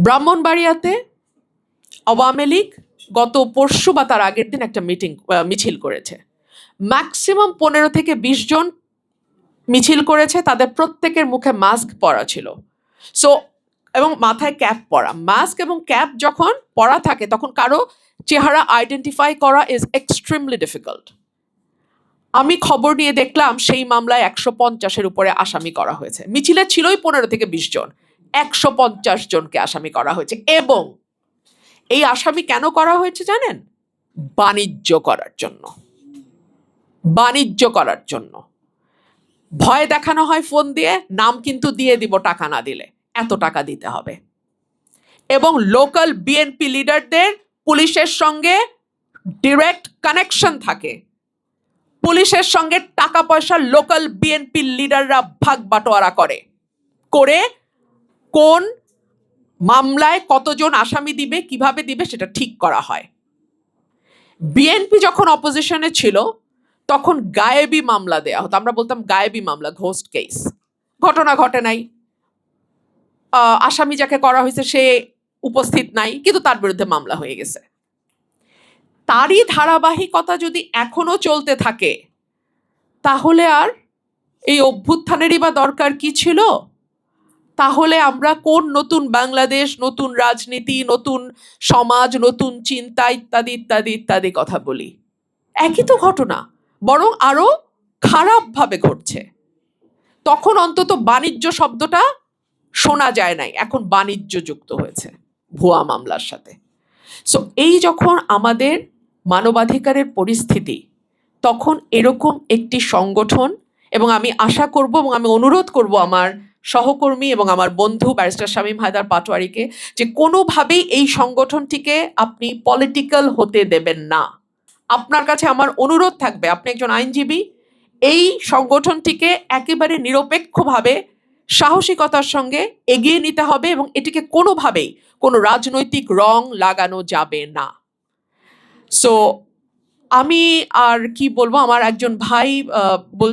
ব্রাহ্মণবাড়িয়াতে আওয়ামী লীগ গত পরশু বা তার আগের দিন একটা মিছিল করেছে। ম্যাক্সিমাম 15 থেকে 20 জন মিছিল করেছে, তাদের প্রত্যেকের মুখে মাস্ক পরা ছিল। সো এবং মাথায় ক্যাপ পরা। মাস্ক এবং ক্যাপ যখন পরা থাকে তখন কারো চেহারা আইডেন্টিফাই করা ইজ এক্সট্রিমলি ডিফিকাল্ট। আমি খবর নিয়ে দেখলাম সেই মামলায় 150-এর উপরে আসামি করা হয়েছে। মিছিলে ছিলই 15 থেকে 20 জন, 150 জনকে আসামি করা হয়েছে। এবং এই আসামি কেন করা হয়েছে জানেন? বাণিজ্য করার জন্য। বাণিজ্য করার জন্য ভয় দেখানো হয় ফোন দিয়ে, নাম কিন্তু দিয়ে দিব টাকা না দিলে, এত টাকা দিতে হবে। এবং লোকাল বিএনপি লিডারদের পুলিশের সঙ্গে ডিরেক্ট কানেকশন থাকে। পুলিশের সঙ্গে টাকা পয়সা লোকাল বিএনপি লিডাররা ভাগ বাটোয়ারা করে কোন মামলায় কতজন আসামি দিবে, কিভাবে দিবে সেটা ঠিক করা হয়। বিএনপি যখন অপোজিশনে ছিল তখন গায়েবী মামলা দেয়া হতো। আমরা বলতাম গায়েবী মামলা, ঘোস্ট কেস। ঘটনা ঘটে নাই, আসামি যাকে করা হয়েছে সে উপস্থিত নাই, কিন্তু তার বিরুদ্ধে মামলা হয়ে গেছে। তারই ধারাবাহিকতা যদি এখনো চলতে থাকে তাহলে আর এই অভ্যুত্থানেরই বা দরকার কি ছিল? তাহলে আমরা কোন নতুন বাংলাদেশ, নতুন রাজনীতি, নতুন সমাজ, নতুন চিন্তা ইত্যাদি ইত্যাদি ইত্যাদি কথা বলি? একই তো ঘটনা, বরং আরো খারাপভাবে ঘটছে। তখন অন্তত বাণিজ্য শব্দটা শোনা যায় নাই, এখন বাণিজ্য যুক্ত হয়েছে ভুয়া মামলার সাথে। সো এই যখন আমাদের মানবাধিকারের পরিস্থিতি, তখন এরকম একটি সংগঠন, এবং আমি আশা করব এবং আমি অনুরোধ করব আমার সহকর্মী এবং আমার বন্ধু ব্যারিস্টার শামীম হায়দার পাটোয়ারিকে যে কোনোভাবেই এই সংগঠনটিকে আপনি পলিটিক্যাল হতে দেবেন না। আপনার কাছে আমার অনুরোধ থাকবে, আপনি একজন আইনজীবী, এই সংগঠনটিকে একেবারে নিরপেক্ষভাবে সাহসিকতার সঙ্গে এগিয়ে নিতে হবে এবং এটিকে কোনোভাবেই কোনো রাজনৈতিক রং লাগানো যাবে না। সো আমি আর কি বলবো, আমার একজন ভাই বলছে